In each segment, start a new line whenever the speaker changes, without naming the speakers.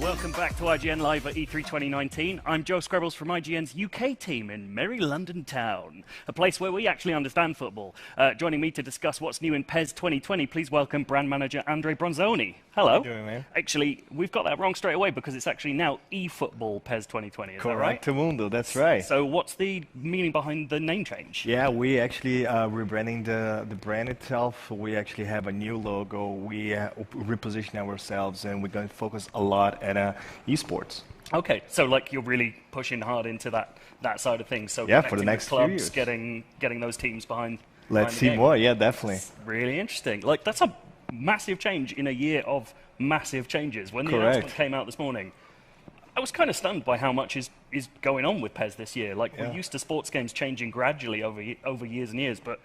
Welcome back to IGN Live at E3 2019. I'm Joe Screbbles from IGN's UK team in merry London town, a place where we actually understand football. Joining me to discuss what's new in PES 2020, please welcome brand manager Andre Bronzoni. Hello.
How you doing, man?
Actually, we've got that wrong straight away because it's actually now eFootball PES 2020, is that right?
Correctamundo, that's right.
So what's the meaning behind the name change?
Yeah, we actually rebranding the brand itself. We actually have a new logo. We reposition ourselves, and we're going to focus a lot at esports.
Okay, so like you're really pushing hard into that side of things. So
yeah, for the next
clubs,
few years.
getting those teams behind.
Let's
the
see
game.
more. Yeah, definitely.
It's really interesting. Like that's a massive change in a year of massive changes. When the announcement came out this morning, I was kind of stunned by how much is going on with PES this year. Like, we're used to sports games changing gradually over years and years, but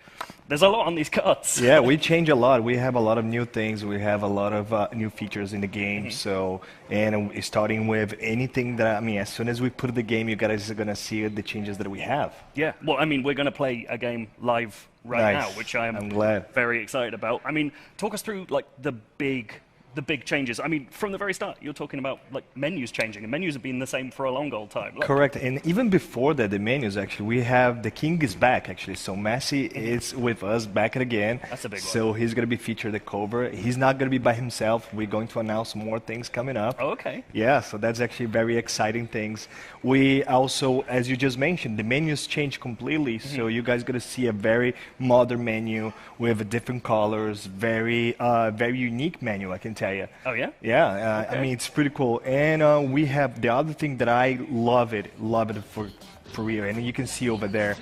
there's a lot on these cards.
Yeah, we change a lot. We have a lot of new things. We have a lot of new features in the game. So, and starting with anything that, I mean, as soon as we put the game, you guys are going to see the changes that we have.
Yeah, well, I mean, we're going to play a game live right now, which I'm
glad.
Very excited about. I mean, talk us through, like, the big changes. I mean, from the very start, you're talking about like menus changing, and menus have been the same for a long old time. Like,
correct, and even before that, the menus actually, we have the king is back actually. So Messi is with us back again.
That's a big one.
So he's going to be featured at the cover. He's not going to be by himself. We're going to announce more things coming up.
Oh, okay.
Yeah, so that's actually very exciting things. We also, as you just mentioned, the menus change completely. So you guys going to see a very modern menu with different colors, very unique menu, I can tell you.
Oh yeah?
Yeah,
okay.
I mean, it's pretty cool. And we have the other thing that I love it for real, and you can see over there,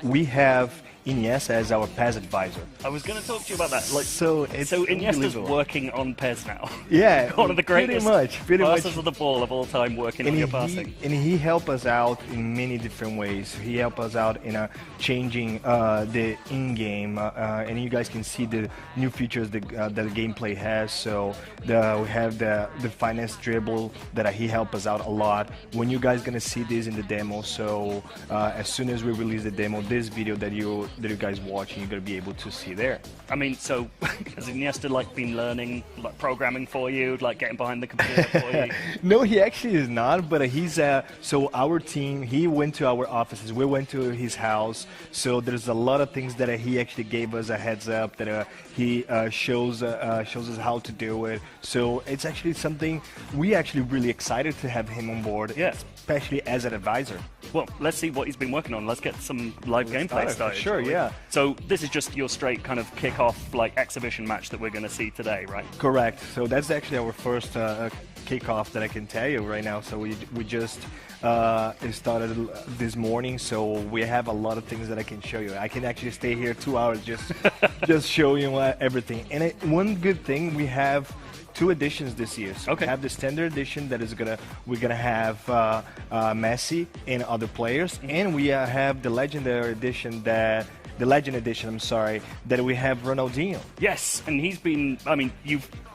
we have Iniesta as our PES advisor.
I was going to talk to you about that. Like,
so
Iniesta's working on PES now.
Yeah,
one of the greatest
pretty much
passes of the ball of all time, working on your passing.
And he helped us out in many different ways. He helped us out in changing the in-game, and you guys can see the new features that the gameplay has. So we have the finesse dribble that he helped us out a lot. When you guys gonna see this in the demo, so as soon as we release the demo, this video that you guys watching, you're gonna be able to see there.
I mean, so has Iniesta like been learning like programming for you, like getting behind the computer for you?
No, he actually is not, but he's so our team, he went to our offices, we went to his house, so there's a lot of things that he actually gave us a heads up, that he shows us how to do it. So it's actually something we actually really excited to have him on board, especially as an advisor.
Well, let's see what he's been working on. Let's get some live gameplay started.
Sure, yeah.
So this is just your straight kind of kick-off, like exhibition match that we're going to see today, right?
Correct. So that's actually our first kickoff that I can tell you right now. So we just started this morning, so we have a lot of things that I can show you. I can actually stay here 2 hours just show you everything. And one good thing, we have 2 editions this year. So we have the standard edition that is we're gonna have Messi and other players, and we have the legendary edition that we have Ronaldinho.
Yes, and he's been. I mean,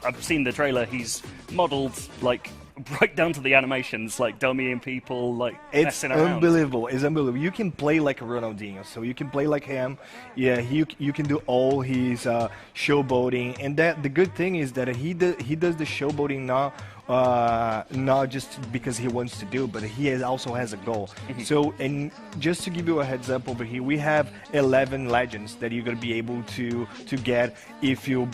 I've seen the trailer. He's modeled like right down to the animations, like dummying people, like messing around.
Unbelievable. It's unbelievable. You can play like a Ronaldinho, so you can play like him. Yeah, you can do all his showboating, and the good thing is that he does the showboating now. Not just because he wants to do, but he also has a goal. So, and just to give you a heads up over here, we have 11 legends that you're gonna be able to get if you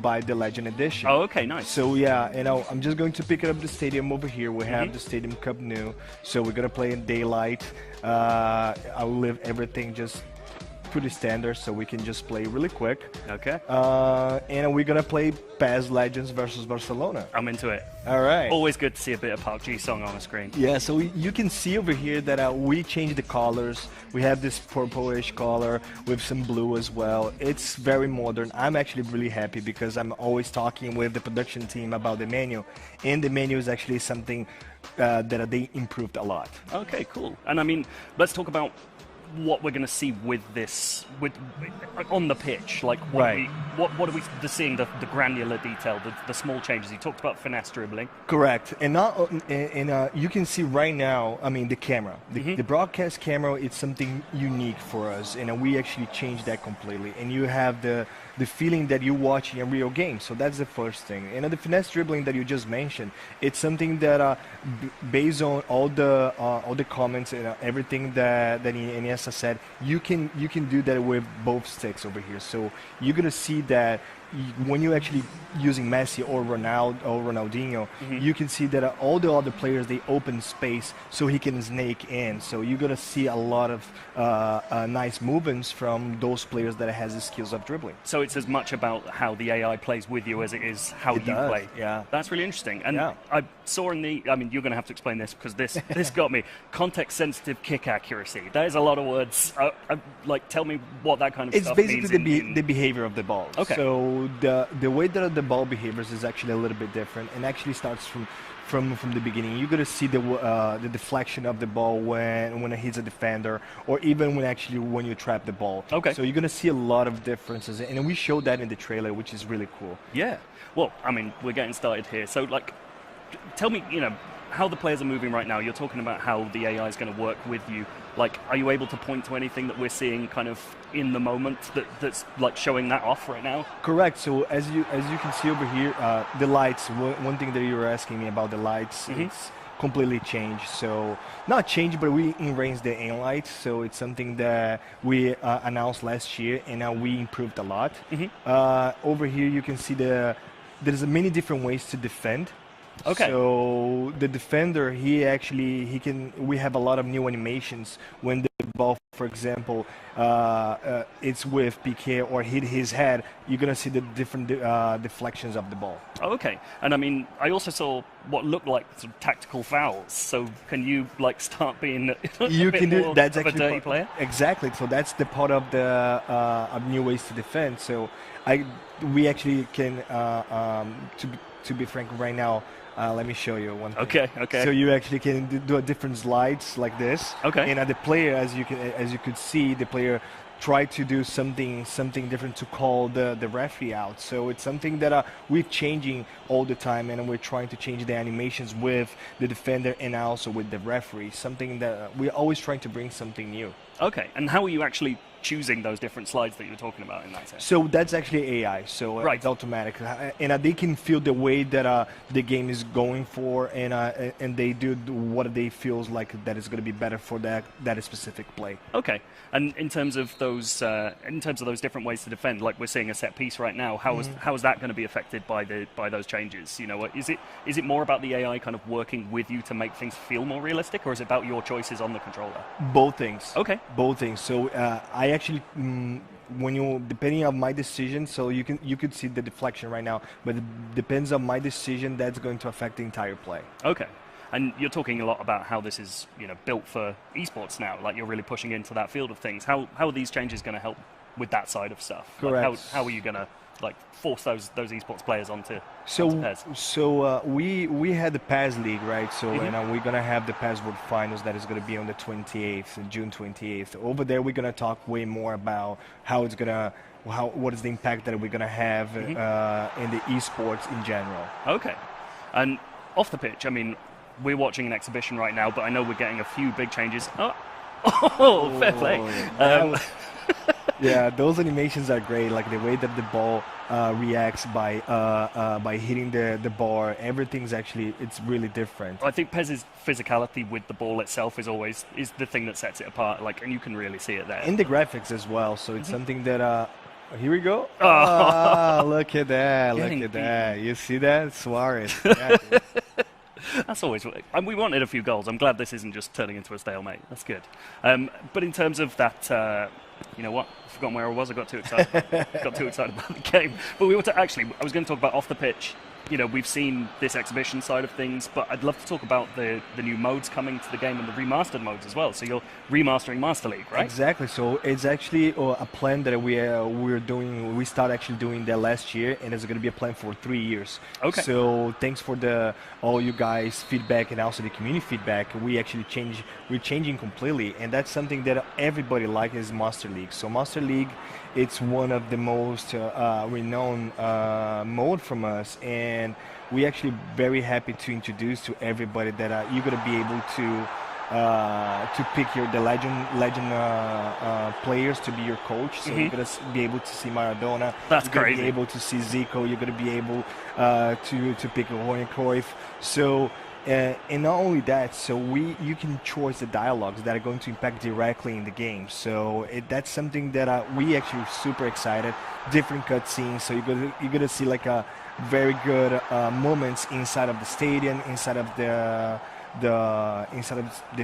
buy the Legend Edition.
Oh, okay, nice.
So yeah, I'm just going to pick up the stadium over here. We have the Stadium Cup new, so we're gonna play in daylight. I'll leave everything just pretty standard, so we can just play really quick.
Okay.
And we're gonna play PES Legends versus Barcelona.
I'm into it.
All right.
Always good to see a bit of Park Ji Sung on the screen.
Yeah, so you can see over here that we changed the colors. We have this purplish color with some blue as well. It's very modern. I'm actually really happy because I'm always talking with the production team about the menu, and the menu is actually something that they improved a lot.
Okay, cool. And I mean, let's talk about what we're going to see with this, on the pitch. Like, what are we seeing? The granular detail, the small changes. You talked about finesse dribbling.
Correct, and you can see right now. I mean, the camera, the broadcast camera. It's something unique for us, and we actually changed that completely. And you have the the feeling that you watch in a real game. So that's the first thing. And the finesse dribbling that you just mentioned, it's something that based on all the comments and everything that Iniesta said, you can do that with both sticks over here. So you're gonna see that when you're actually using Messi or Ronaldinho, you can see that all the other players, they open space so he can snake in. So you're gonna see a lot of nice movements from those players that has the skills of dribbling.
So it's as much about how the AI plays with you as it is how you play.
Yeah,
that's really interesting. And I saw in the, I mean, you're gonna have to explain this because this got me. Context-sensitive kick accuracy. That is a lot of words. Like, tell me what that kind of stuff means.
It's basically the behavior of the ball.
Okay.
So the way that the ball behaves is actually a little bit different, and actually starts from the beginning. You're gonna see the deflection of the ball when it hits a defender, or even when you trap the ball.
Okay.
So you're gonna see a lot of differences, and we showed that in the trailer, which is really cool.
Yeah. Well, I mean, we're getting started here. So, like, tell me, how the players are moving right now. You're talking about how the AI is going to work with you. Like, are you able to point to anything that we're seeing kind of in the moment that's like showing that off right now?
Correct. So as you can see over here, the lights. One thing that you were asking me about the lights, it's completely changed. So not changed, but we enhanced the aim lights. So it's something that we announced last year, and now we improved a lot. Over here, you can see there's many different ways to defend.
Okay.
So the defender, we have a lot of new animations when the ball, for example, it's with PK or hit his head. You're gonna see the different deflections of the ball.
Okay. And I mean, I also saw what looked like sort of tactical fouls. So can you like start being
you can do that's
actually a dirty
part,
player?
Exactly. So that's the part of the of new ways to defend. So we actually can to be frank right now. Let me show you one thing.
Okay.
So you actually can do a different slides like this.
Okay.
And the player, as you could see, the player tried to do something different to call the referee out. So it's something that we're changing all the time, and we're trying to change the animations with the defender and also with the referee. Something that we're always trying to bring something new.
Okay. And how are you actually choosing those different slides that you were talking about in that sense?
So that's actually AI, so it's automatic, and they can feel the way that the game is going for, and they do what they feels like that is going to be better for that specific play.
Okay, and in terms of those different ways to defend, like we're seeing a set piece right now, how is that going to be affected by those changes? Is it more about the AI kind of working with you to make things feel more realistic, or is it about your choices on the controller?
Both things.
Okay.
Both things. So I actually, depending on my decision, so you could see the deflection right now, but it depends on my decision, that's going to affect the entire play.
Okay. And you're talking a lot about how this is, built for esports now. Like you're really pushing into that field of things. How are these changes going to help with that side of stuff?
Correct.
Like how are you going to force those esports players onto PES?
So we had the PES League, right? So and we're gonna have the PES World Finals that is gonna be on the 28th, June 28th. Over there, we're gonna talk way more about what is the impact that we're gonna have in the esports in general.
Okay, and off the pitch, I mean, we're watching an exhibition right now, but I know we're getting a few big changes. Oh, fair play.
Yeah, those animations are great. Like the way that the ball reacts by hitting the bar. Everything's it's really different.
I think PES's physicality with the ball itself is the thing that sets it apart. Like, and you can really see it there.
In the graphics as well. So it's something that. Here we go. Oh, look at that! Look at that! You see that, Suarez? Yeah,
that's always. And we wanted a few goals. I'm glad this isn't just turning into a stalemate. That's good. But in terms of that. You know what? I've forgotten where I was. I got too excited. Got too excited about the game. But I was going to talk about off the pitch. We've seen this exhibition side of things, but I'd love to talk about the new modes coming to the game and the remastered modes as well. So you're remastering Master League, right?
Exactly. So it's actually a plan that we're doing. We started actually doing that last year, and it's going to be a plan for 3 years.
Okay.
So thanks for all you guys' feedback and also the community feedback. We're changing completely, and that's something that everybody likes is Master League. So Master League, it's one of the most renowned mode from us, and we're actually very happy to introduce to everybody that you're going to be able the legend players to be your coach. So you're gonna be able to see Maradona.
That's
you're
crazy.
Gonna be able to see Zico. You're gonna be able to pick Johan Cruyff. So. And not only that, so you can choose the dialogues that are going to impact directly in the game. So that's something that we actually super excited. Different cutscenes, so you're gonna see like a very good moments inside of the stadium, inside of the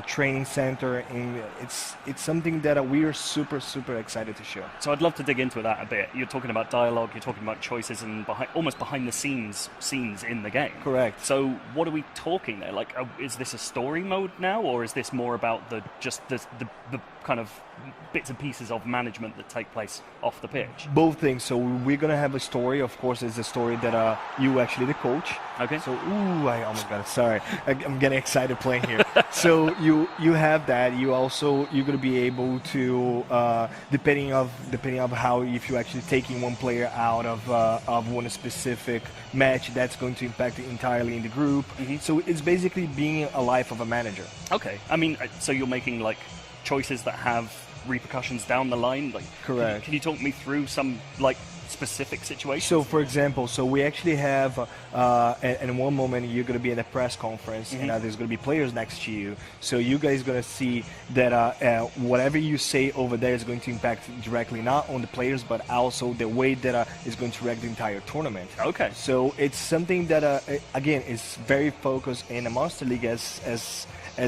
training center, and it's something that we are super excited to show.
So I'd love to dig into that a bit. You're talking about dialogue, you're talking about choices and almost behind the scenes in the game.
Correct.
So what are we talking there? Like, is this a story mode now, or is this more about the kind of bits and pieces of management that take place off the pitch?
Both things. So we're gonna have a story. Of course, it's a story that you actually the coach.
Okay.
So I almost got it. Sorry, I'm getting excited playing here. So you have that. You're gonna be able to depending of how, if you're actually taking one player out of one specific match, that's going to impact entirely in the group. So it's basically being a life of a manager.
Okay. I mean, so you're making like choices that have repercussions down the line. Like,
correct.
Can you talk me through some like specific situations?
So, for example, we actually have, in one moment you're going to be in a press conference, and there's going to be players next to you. So you guys going to see that whatever you say over there is going to impact directly not on the players, but also the way that is going to wreck the entire tournament.
Okay.
So it's something that, again, is very focused in the Monster League as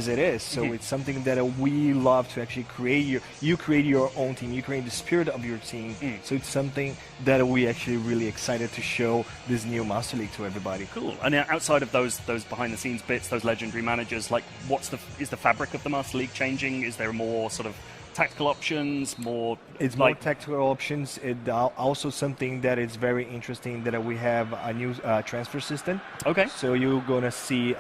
it is. So it's something that we love to actually create. You create your own team. You create the spirit of your team. So it's something that we actually really excited to show this new Master League to everybody.
Cool. And outside of those behind the scenes bits, those legendary managers, like is the fabric of the Master League changing? Is there more sort of tactical options, more?
It's more tactical options. It also something that is very interesting that we have a new transfer system.
Okay.
So you're gonna see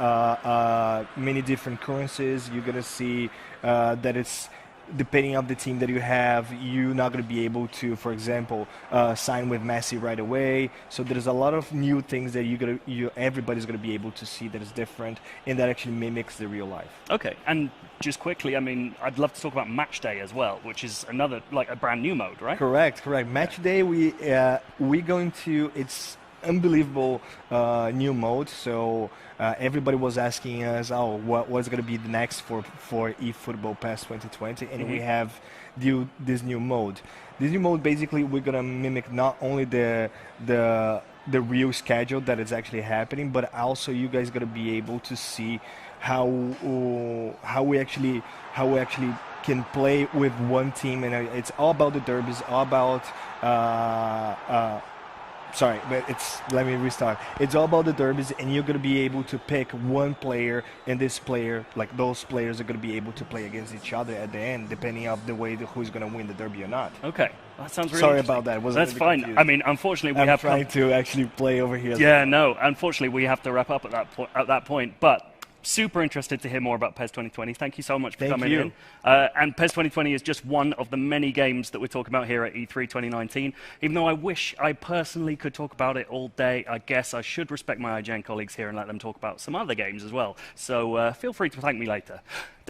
many different currencies. You're gonna see that it's depending on the team that you have, you're not going to be able to, for example, sign with Messi right away. So there's a lot of new things that everybody's going to be able to see that is different and that actually mimics the real life.
Okay, and just quickly, I mean, I'd love to talk about Match Day as well, which is another, like a brand new mode, right?
Correct. Match Day, it's unbelievable new mode. So everybody was asking us, what's going to be the next for eFootball PES 2020, and we have this new mode. This new mode, basically, we're going to mimic not only the real schedule that is actually happening, but also you guys going to be able to see how we actually can play with one team, and it's all about the derbies, all about let me restart. It's all about the derbies, and you're going to be able to pick one player, and this player, like those players, are going to be able to play against each other at the end, depending on the way who's going to win the derby or not.
Okay. That sounds really
Sorry about that.
That's fine. Confused. I mean, unfortunately,
I'm trying to actually play over here.
Yeah, no. Unfortunately, we have to wrap up at that point. But super interested to hear more about PES 2020. Thank you so much for coming in. And PES 2020 is just one of the many games that we're talking about here at E3 2019. Even though I wish I personally could talk about it all day, I guess I should respect my IGN colleagues here and let them talk about some other games as well. So feel free to thank me later.